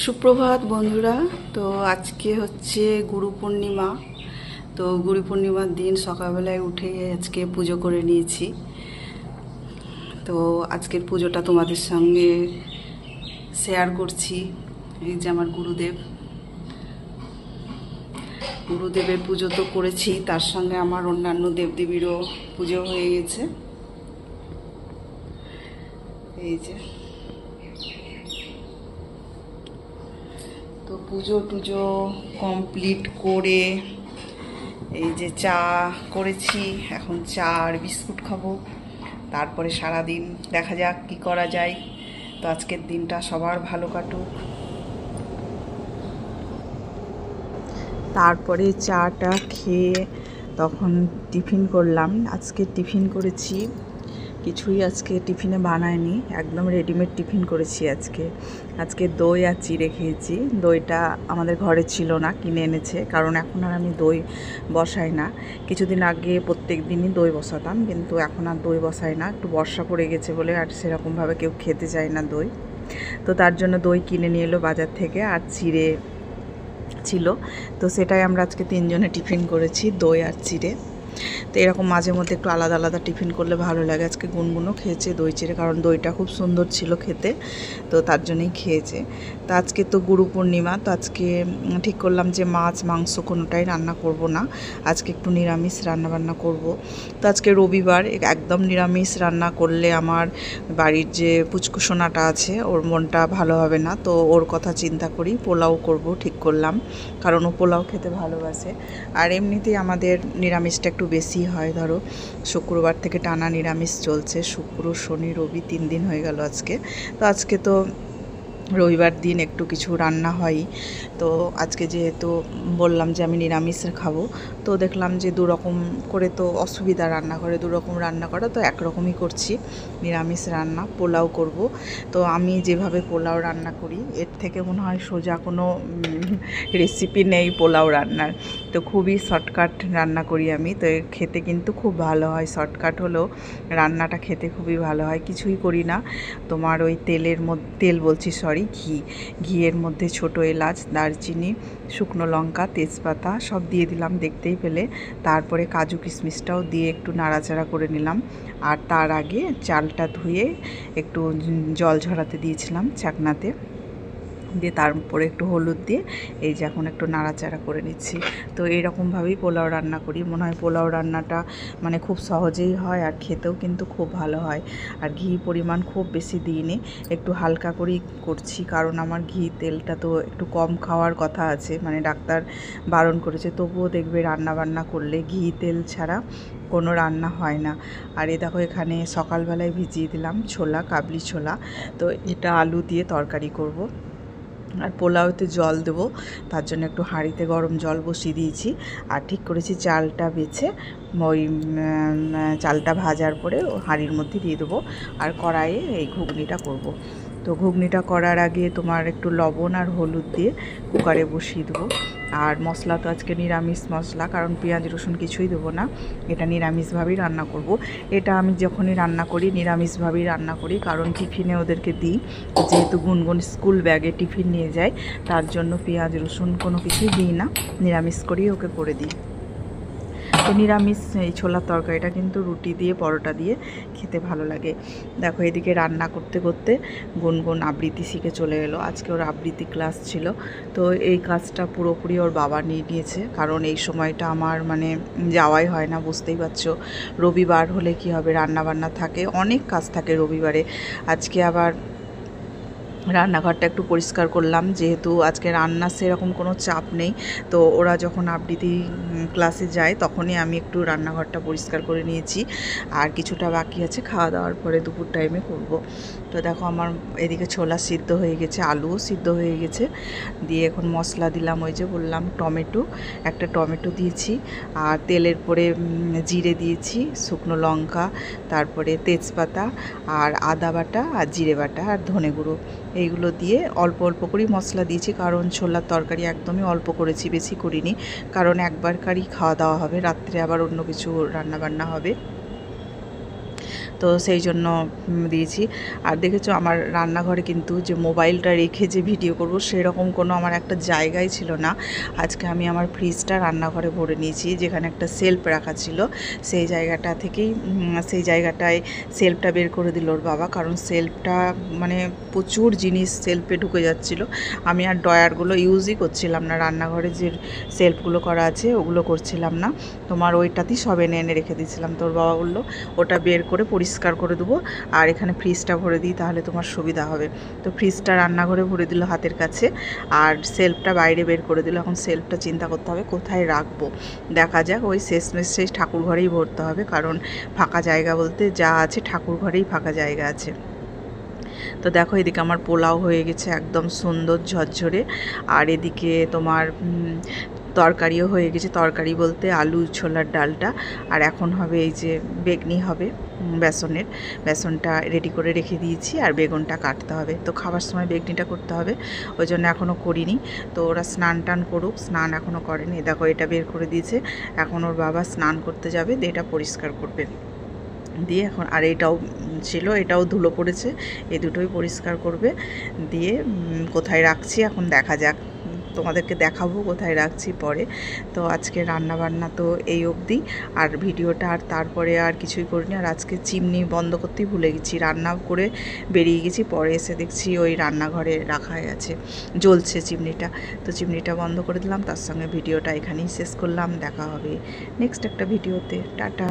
সুপ্রভাত বন্ধুরা। তো আজকে হচ্ছে গুরু পূর্ণিমা। তো গুরু পূর্ণিমার দিন সকালবেলায় উঠে আজকে পুজো করে নিয়েছি। তো আজকের পুজোটা তোমাদের সঙ্গে শেয়ার করছি। এই যে আমার গুরুদেবের পুজো তো করেছি, তার সঙ্গে আমার অন্যান্য দেবদেবীরও পুজো হয়ে গেছে। এই যে তো পুজো টুজো কমপ্লিট করে এই যে চা করেছি, এখন চা আর বিস্কুট খাবো। তারপরে সারাদিন দেখা যাক কি করা যায়। তো আজকের দিনটা সবার ভালো কাটুক। তারপরে চাটা খেয়ে তখন টিফিন করলাম। আজকে টিফিন করেছি, কিছুই আজকে টিফিনে বানায়নি, একদম রেডিমেড টিফিন করেছি। আজকে দই আর চিড়ে খেয়েছি। দইটা আমাদের ঘরে ছিল না, কিনে এনেছে, কারণ এখন আর আমি দই বসাই না। কিছুদিন আগে প্রত্যেক দিনই দই বসাতাম, কিন্তু এখন আর দই বসাই না। একটু বর্ষা পড়ে গেছে বলে আর সেরকমভাবে কেউ খেতে চায় না দই। তো তার জন্য দই কিনে নিয়ে এলো বাজার থেকে, আর চিড়ে ছিল। তো সেটাই আমরা আজকে তিনজনে টিফিন করেছি, দই আর চিড়ে। তো এরকম মাঝে মধ্যে একটু আলাদা আলাদা টিফিন করলে ভালো লাগে। আজকে গুনগুনও খেয়েছে দই চিড়ে, কারণ দইটা খুব সুন্দর ছিল খেতে, তো তার জন্যই খেয়েছে। তো আজকে তো গুরু পূর্ণিমা, তো আজকে ঠিক করলাম যে মাছ মাংস কোনোটাই রান্না করব না, আজকে একটু নিরামিষ রান্নাবান্না করব। তো আজকে রবিবার, একদম নিরামিষ রান্না করলে আমার বাড়ির যে পুচকুসোনাটা আছে ওর মনটা ভালো হবে না। তো ওর কথা চিন্তা করি পোলাও করব ঠিক করলাম, কারণ ও পোলাও খেতে ভালোবাসে। আর এমনিতেই আমাদের নিরামিষটা একটু বেশি হয়। ধরো শুক্রবার থেকে টানা নিরামিষ চলছে, শুক্র শনি রবি 3 দিন হয়ে গেল আজকে। তো আজকে তো রবিবার দিন একটু কিছু রান্না হয়। তো আজকে যেহেতু বললাম যে আমি নিরামিষ খাবো, তো দেখলাম যে দুরকম করে তো অসুবিধা, রান্না করে দুরকম রান্না করা, তো একরকমই করছি নিরামিষ রান্না। পোলাও করব। তো আমি যেভাবে পোলাও রান্না করি এর থেকে মনে হয় সোজা কোনো রেসিপি নেই পোলাও রান্নার। তো খুবই শর্টকাট রান্না করি আমি। তো খেতে কিন্তু খুব ভালো হয়, শর্টকাট হলেও রান্নাটা খেতে খুবই ভালো হয়। কিছুই করি না, তোমার ওই তেল বলছি সরি, ঘিয়ের মধ্যে ছোটো এলাচ, দারচিনি, শুকনো লঙ্কা, তেজপাতা সব দিয়ে দিলাম দেখতেই পেলে। তারপরে কাজু কিশমিশটাও দিয়ে একটু নাড়াচাড়া করে নিলাম। আর তার আগে চালটা ধুয়ে একটু জল ঝরাতে দিয়েছিলাম ছাকনাতে, দিয়ে তার উপরে একটু হলুদ দিয়ে এই যে এখন একটু নাড়াচাড়া করে নিচ্ছি। তো এইরকমভাবেই পোলাও রান্না করি। মনে হয় পোলাও রান্নাটা মানে খুব সহজেই হয়, আর খেতেও কিন্তু খুব ভালো হয়। আর ঘি পরিমাণ খুব বেশি দিইনি, একটু হালকা করেই করছি, কারণ আমার ঘি তেলটা তো একটু কম খাওয়ার কথা আছে, মানে ডাক্তার বারণ করেছে। তবুও দেখবে রান্না বান্না করলে ঘি তেল ছাড়া কোনো রান্না হয় না। আর এ দেখো এখানে সকালবেলায় ভিজিয়ে দিলাম ছোলা, কাবলি ছোলা। তো এটা আলু দিয়ে তরকারি করব। আর পোলাওতে জল দেবো, তার জন্য একটু হাঁড়িতে গরম জল বসিয়ে দিয়েছি। আর ঠিক করেছি চালটা বেছে ওই চালটা ভাজার পরে হাঁড়ির মধ্যে দিয়ে দেবো, আর কড়াইয়ে এই ঘুগনিটা করব। তো ঘুগনিটা করার আগে তোমার একটু লবণ আর হলুদ দিয়ে কুকারে বসিয়ে দেবো। আর মশলা তো আজকে নিরামিষ মশলা, কারণ পেঁয়াজ রসুন কিছুই দেবো না, এটা নিরামিষভাবেই রান্না করব। এটা আমি যখনই রান্না করি নিরামিষভাবেই রান্না করি, কারণ টিফিনে ওদেরকে দিই, যেহেতু গুনগুন স্কুল ব্যাগে টিফিন নিয়ে যায়, তার জন্য পেঁয়াজ রসুন কোনো কিছুই দিই না, নিরামিষ করেই ওকে করে দিই। তো নিরামিষ এই ছোলার তরকারিটা কিন্তু রুটি দিয়ে পরোটা দিয়ে খেতে ভালো লাগে। দেখো এদিকে রান্না করতে করতে গুনগুন আবৃত্তি শিখে চলে এলো। আজকে ওর আবৃত্তি ক্লাস ছিল। তো এই কাজটা পুরোপুরি ওর বাবা নিয়ে নিয়েছে, কারণ এই সময়টা আমার মানে যাওয়াই হয় না, বুঝতেই পারছো। রবিবার হলে কি হবে, রান্নাবান্না থাকে, অনেক কাজ থাকে রবিবারে। আজকে আবার রান্নাঘরটা একটু পরিষ্কার করলাম, যেহেতু আজকে রান্নার সেরকম কোনো চাপ নেই। তো ওরা যখন আবৃত্তি ক্লাসে যায় তখনই আমি একটু রান্নাঘরটা পরিষ্কার করে নিয়েছি। আর কিছুটা বাকি আছে, খাওয়া দাওয়ার পরে দুপুর টাইমে করব। তো দেখো আমার এদিকে ছোলা সিদ্ধ হয়ে গেছে, আলুও সিদ্ধ হয়ে গেছে। দিয়ে এখন মশলা দিলাম, ওই যে বললাম একটা টমেটো দিয়েছি, আর তেলের পরে জিরে দিয়েছি, শুকনো লঙ্কা, তারপরে তেজপাতা, আর আদা বাটা, আর জিরে বাটা, আর ধনে গুঁড়ো, এইগুলো দিয়ে অল্প অল্প করেই মশলা দিয়েছি, কারণ ছোলার তরকারি একদমই অল্প করেছি, বেশি করিনি, কারণ একবারকারই খাওয়া দাওয়া হবে, রাত্রে আবার অন্য কিছু রান্নাবান্না হবে। তো সেই জন্য দিয়েছি। আর দেখেছো আমার রান্নাঘরে কিন্তু যে মোবাইলটা রেখে যে ভিডিও করব সেরকম কোনো আমার একটা জায়গাই ছিল না। আজকে আমি আমার ফ্রিজটা রান্নাঘরে ভরে নিয়েছি, যেখানে একটা সেলফ রাখা ছিল সেই জায়গাটা থেকেই সেই জায়গাটায় সেলফটা বের করে দিল ওর বাবা, কারণ সেলফটা মানে প্রচুর জিনিস সেলফে ঢুকে যাচ্ছিল। আমি আর ড্রয়ারগুলো ইউজই করছিলাম না, রান্নাঘরে যে সেলফগুলো করা আছে ওগুলো করছিলাম না, তোমার ওইটাতেই সব এনে এনে রেখে দিয়েছিলাম। তোর বাবা বললো ওটা বের করে পরিষ্কার করে দেবো আর এখানে ফ্রিজটা ভরে দিই, তাহলে তোমার সুবিধা হবে। তো ফ্রিজটা রান্নাঘরে ভরে দিল হাতের কাছে, আর সেলফটা বাইরে বের করে দিল। এখন সেলফটা চিন্তা করতে হবে কোথায় রাখবো, দেখা যাক। ওই শেষমেশ সেই ঠাকুর ঘরেই ভরতে হবে, কারণ ফাঁকা জায়গা বলতে যা আছে ঠাকুর ঘরেই ফাঁকা জায়গা আছে। তো দেখো এদিকে আমার পোলাও হয়ে গেছে একদম সুন্দর ঝরঝরে, আর এদিকে তোমার তরকারিও হয়ে গেছে। তরকারি বলতে আলু ছোলার ডালটা, আর এখন হবে এই যে বেগনি হবে বেসনটা রেডি করে রেখে দিয়েছি, আর বেগুনটা কাটতে হবে। তো খাবার সময় বেগনিটা করতে হবে, ওই জন্য এখনও করিনি। তো ওরা স্নান টান করুক, স্নান এখনও করেনি। দেখো এটা বের করে দিয়েছে, এখন ওর বাবা স্নান করতে যাবে, দিয়ে এটা পরিষ্কার করবে। দিয়ে এখন আর এটাও ছিল, এটাও ধুলো পড়েছে, এই দুটোই পরিষ্কার করবে। দিয়ে কোথায় রাখছি এখন দেখা যাক, তোমাদেরকে দেখাবো কোথায় রাখছি পরে। তো আজকে রান্না বান্না তো এই অবধি, আর ভিডিওটা আর তারপরে আর কিছুই করিনি। আর আজকে চিমনি বন্ধ করতেই ভুলে গেছি, রান্না করে বেরিয়ে গেছি, পরে এসে দেখছি ওই রান্নাঘরে রাখা আছে, জ্বলছে চিমনিটা। তো চিমনিটা বন্ধ করে দিলাম, তার সঙ্গে ভিডিওটা এখানেই শেষ করলাম। দেখা হবে নেক্সট একটা ভিডিওতে, টাটা।